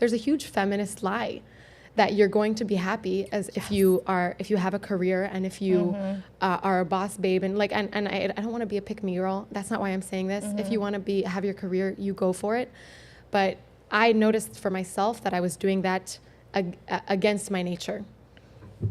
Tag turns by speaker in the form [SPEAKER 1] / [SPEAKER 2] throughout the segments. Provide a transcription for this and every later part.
[SPEAKER 1] there's a huge feminist lie that you're going to be happy as if you have a career and if you are a boss babe and I don't want to be a pick me girl. That's not why I'm saying this. If you want to have your career, you go for it. But I noticed for myself that I was doing that against my nature.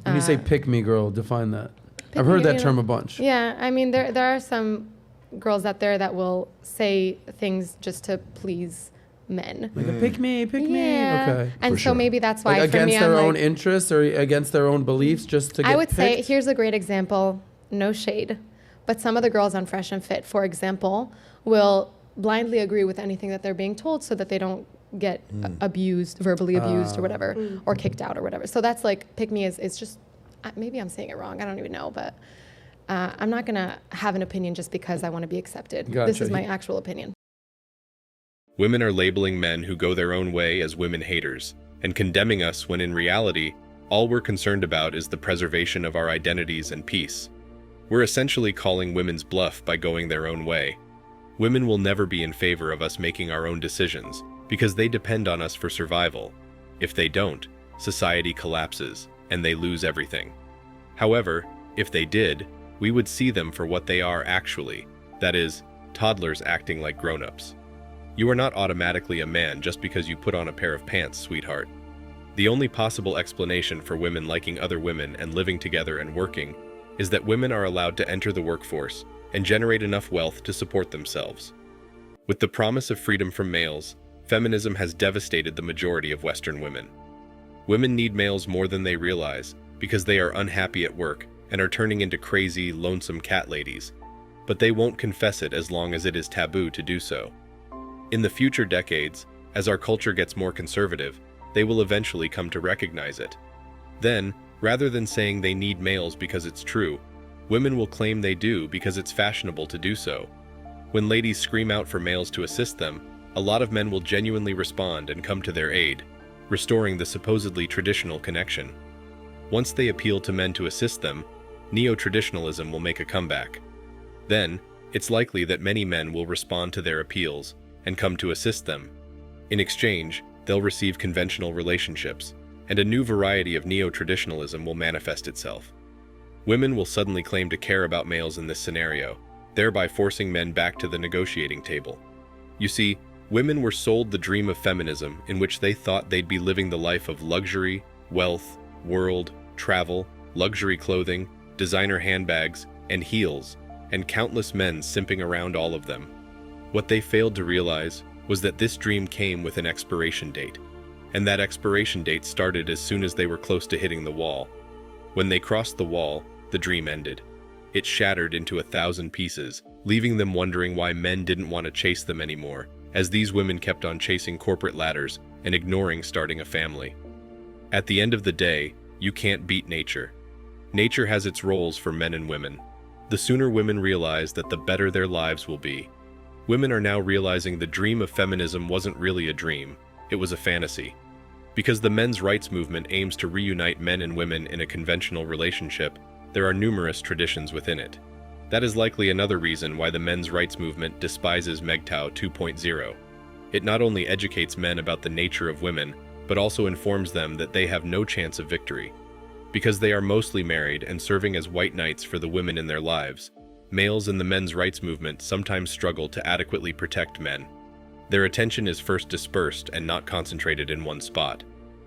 [SPEAKER 2] When you say pick me girl, define that. I've heard that term a bunch.
[SPEAKER 1] Yeah, I mean there are some girls out there that will say things just to please men.
[SPEAKER 2] Like pick me. Okay.
[SPEAKER 1] And so maybe that's why
[SPEAKER 2] like
[SPEAKER 1] for me,
[SPEAKER 2] against their own interests or against their own beliefs, just to get
[SPEAKER 1] I would
[SPEAKER 2] picked?
[SPEAKER 1] say here's a great example. No shade, but some of the girls on Fresh and Fit, for example, will blindly agree with anything that they're being told so that they don't get abused, verbally abused or whatever, or kicked out or whatever. So that's like pick me is just maybe I'm saying it wrong. I don't even know, but I'm not gonna have an opinion just because I want to be accepted.
[SPEAKER 2] Gotcha.
[SPEAKER 1] This is my actual opinion.
[SPEAKER 3] Women are labeling men who go their own way as women haters and condemning us when in reality, all we're concerned about is the preservation of our identities and peace. We're essentially calling women's bluff by going their own way. Women will never be in favor of us making our own decisions because they depend on us for survival. If they don't, society collapses and they lose everything. However, if they did, we would see them for what they are actually, that is, toddlers acting like grown-ups. You are not automatically a man just because you put on a pair of pants, sweetheart. The only possible explanation for women liking other women and living together and working is that women are allowed to enter the workforce and generate enough wealth to support themselves. With the promise of freedom from males, feminism has devastated the majority of Western women. Women need males more than they realize because they are unhappy at work and are turning into crazy, lonesome cat ladies, but they won't confess it as long as it is taboo to do so. In the future decades, as our culture gets more conservative, they will eventually come to recognize it. Then, rather than saying they need males because it's true, women will claim they do because it's fashionable to do so. When ladies scream out for males to assist them, a lot of men will genuinely respond and come to their aid, restoring the supposedly traditional connection. Once they appeal to men to assist them, neo-traditionalism will make a comeback. Then, it's likely that many men will respond to their appeals and come to assist them. In exchange, they'll receive conventional relationships, and a new variety of neo-traditionalism will manifest itself. Women will suddenly claim to care about males in this scenario, thereby forcing men back to the negotiating table. You see, women were sold the dream of feminism in which they thought they'd be living the life of luxury, wealth, world, travel, luxury clothing, designer handbags, and heels, and countless men simping around all of them. What they failed to realize was that this dream came with an expiration date, and that expiration date started as soon as they were close to hitting the wall. When they crossed the wall, the dream ended. It shattered into 1,000 pieces, leaving them wondering why men didn't want to chase them anymore, as these women kept on chasing corporate ladders and ignoring starting a family. At the end of the day, you can't beat nature. Nature has its roles for men and women. The sooner women realize that, the better their lives will be. Women are now realizing the dream of feminism wasn't really a dream, it was a fantasy. Because the men's rights movement aims to reunite men and women in a conventional relationship, there are numerous traditions within it. That is likely another reason why the men's rights movement despises MGTOW 2.0. It not only educates men about the nature of women, but also informs them that they have no chance of victory. Because they are mostly married and serving as white knights for the women in their lives, males in the men's rights movement sometimes struggle to adequately protect men. Their attention is first dispersed and not concentrated in one spot.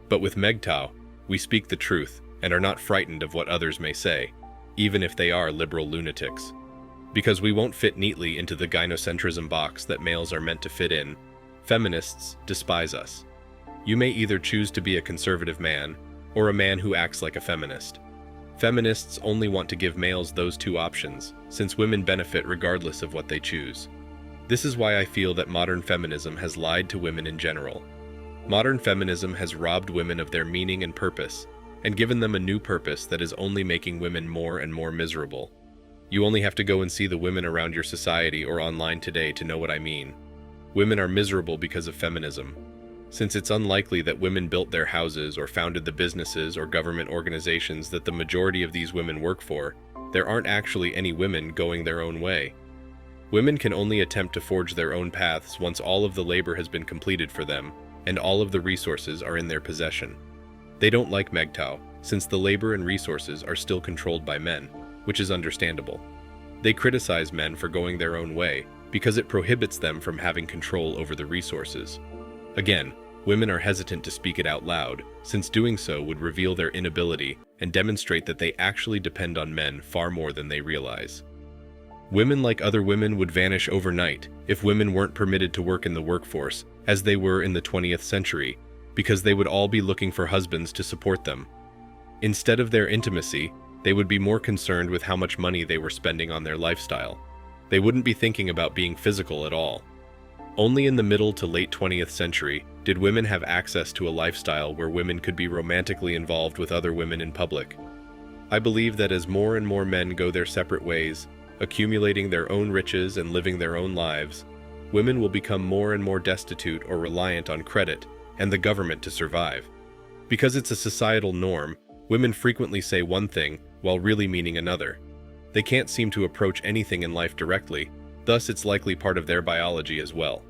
[SPEAKER 3] But with MGTOW, we speak the truth and are not frightened of what others may say, even if they are liberal lunatics. Because we won't fit neatly into the gynocentrism box that males are meant to fit in, feminists despise us. You may either choose to be a conservative man or a man who acts like a feminist. Feminists only want to give males those two options, since women benefit regardless of what they choose. This is why I feel that modern feminism has lied to women in general. Modern feminism has robbed women of their meaning and purpose, and given them a new purpose that is only making women more and more miserable. You only have to go and see the women around your society or online today to know what I mean. Women are miserable because of feminism. Since it's unlikely that women built their houses or founded the businesses or government organizations that the majority of these women work for, there aren't actually any women going their own way. Women can only attempt to forge their own paths once all of the labor has been completed for them, and all of the resources are in their possession. They don't like MGTOW, since the labor and resources are still controlled by men, which is understandable. They criticize men for going their own way because it prohibits them from having control over the resources. Again, women are hesitant to speak it out loud, since doing so would reveal their inability and demonstrate that they actually depend on men far more than they realize. Women like other women would vanish overnight if women weren't permitted to work in the workforce, as they were in the 20th century, because they would all be looking for husbands to support them. Instead of their intimacy, they would be more concerned with how much money they were spending on their lifestyle. They wouldn't be thinking about being physical at all. Only in the middle to late 20th century did women have access to a lifestyle where women could be romantically involved with other women in public. I believe that as more and more men go their separate ways, accumulating their own riches and living their own lives, women will become more and more destitute or reliant on credit and the government to survive. Because it's a societal norm, women frequently say one thing while really meaning another. They can't seem to approach anything in life directly, thus it's likely part of their biology as well.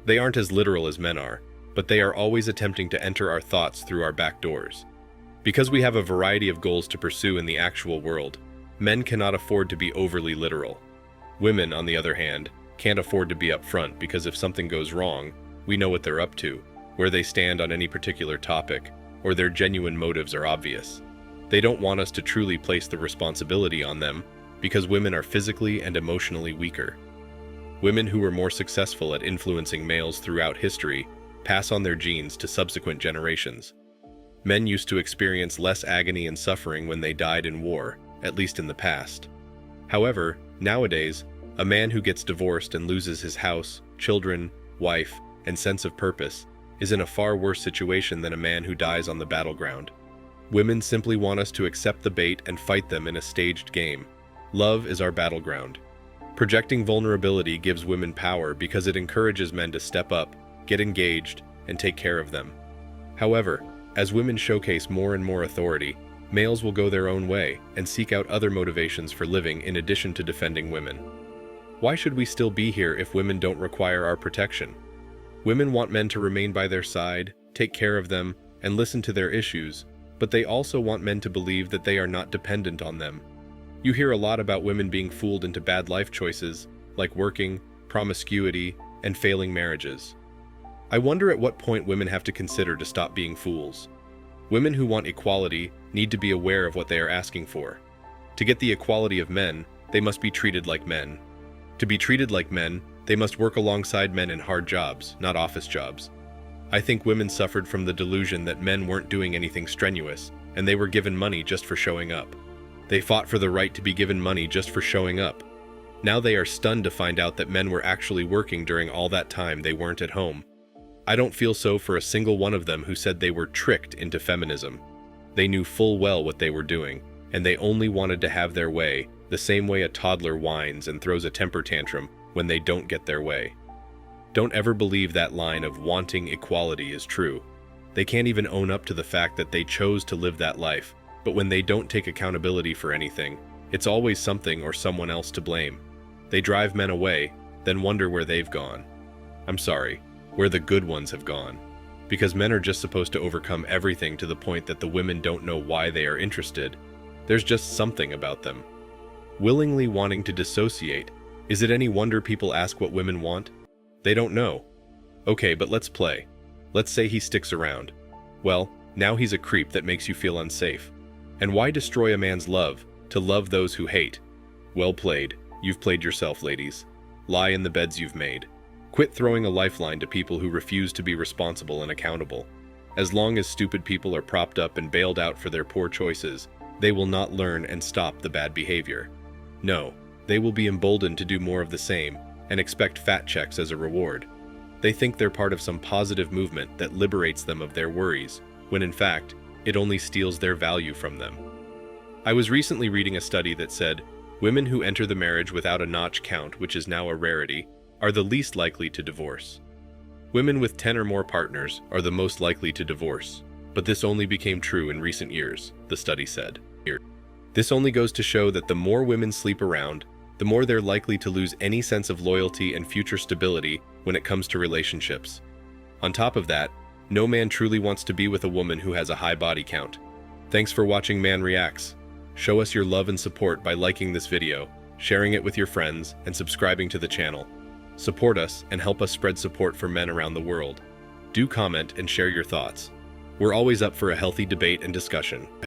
[SPEAKER 3] They aren't as literal as men are, but they are always attempting to enter our thoughts through our back doors. Because we have a variety of goals to pursue in the actual world, men cannot afford to be overly literal. Women, on the other hand, can't afford to be upfront because if something goes wrong, we know what they're up to, where they stand on any particular topic, or their genuine motives are obvious. They don't want us to truly place the responsibility on them because women are physically and emotionally weaker. Women who were more successful at influencing males throughout history pass on their genes to subsequent generations. Men used to experience less agony and suffering when they died in war, at least in the past. However, nowadays, a man who gets divorced and loses his house, children, wife, and sense of purpose is in a far worse situation than a man who dies on the battleground. Women simply want us to accept the bait and fight them in a staged game. Love is our battleground. Projecting vulnerability gives women power because it encourages men to step up, get engaged, and take care of them. However, as women showcase more and more authority, males will go their own way and seek out other motivations for living in addition to defending women. Why should we still be here if women don't require our protection? Women want men to remain by their side, take care of them, and listen to their issues, but they also want men to believe that they are not dependent on them. You hear a lot about women being fooled into bad life choices, like working, promiscuity, and failing marriages. I wonder at what point women have to consider to stop being fools. Women who want equality need to be aware of what they are asking for. To get the equality of men, they must be treated like men. To be treated like men, they must work alongside men in hard jobs, not office jobs. I think women suffered from the delusion that men weren't doing anything strenuous, and they were given money just for showing up. They fought for the right to be given money just for showing up. Now they are stunned to find out that men were actually working during all that time they weren't at home. I don't feel so for a single one of them who said they were tricked into feminism. They knew full well what they were doing, and they only wanted to have their way, the same way a toddler whines and throws a temper tantrum when they don't get their way. Don't ever believe that line of wanting equality is true. They can't even own up to the fact that they chose to live that life, but when they don't take accountability for anything, it's always something or someone else to blame. They drive men away, then wonder where they've gone. I'm sorry, where the good ones have gone. Because men are just supposed to overcome everything to the point that the women don't know why they are interested. There's just something about them. Willingly wanting to dissociate, is it any wonder people ask what women want? They don't know. Okay, but let's play. Let's say he sticks around. Well, now he's a creep that makes you feel unsafe. And why destroy a man's love, to love those who hate? Well played. You've played yourself, ladies. Lie in the beds you've made. Quit throwing a lifeline to people who refuse to be responsible and accountable. As long as stupid people are propped up and bailed out for their poor choices, they will not learn and stop the bad behavior. No, they will be emboldened to do more of the same and expect fat checks as a reward. They think they're part of some positive movement that liberates them of their worries, when in fact, it only steals their value from them. I was recently reading a study that said, women who enter the marriage without a notch count, which is now a rarity, are the least likely to divorce. Women with 10 or more partners are the most likely to divorce, but this only became true in recent years, the study said. This only goes to show that the more women sleep around, the more they're likely to lose any sense of loyalty and future stability when it comes to relationships. On top of that, No man truly wants to be with a woman who has a high body count. Thanks for watching Man Reacts. Show us your love and support by liking this video, sharing it with your friends, and subscribing to the channel. Support us and help us spread support for men around the world. Do comment and share your thoughts. We're always up for a healthy debate and discussion.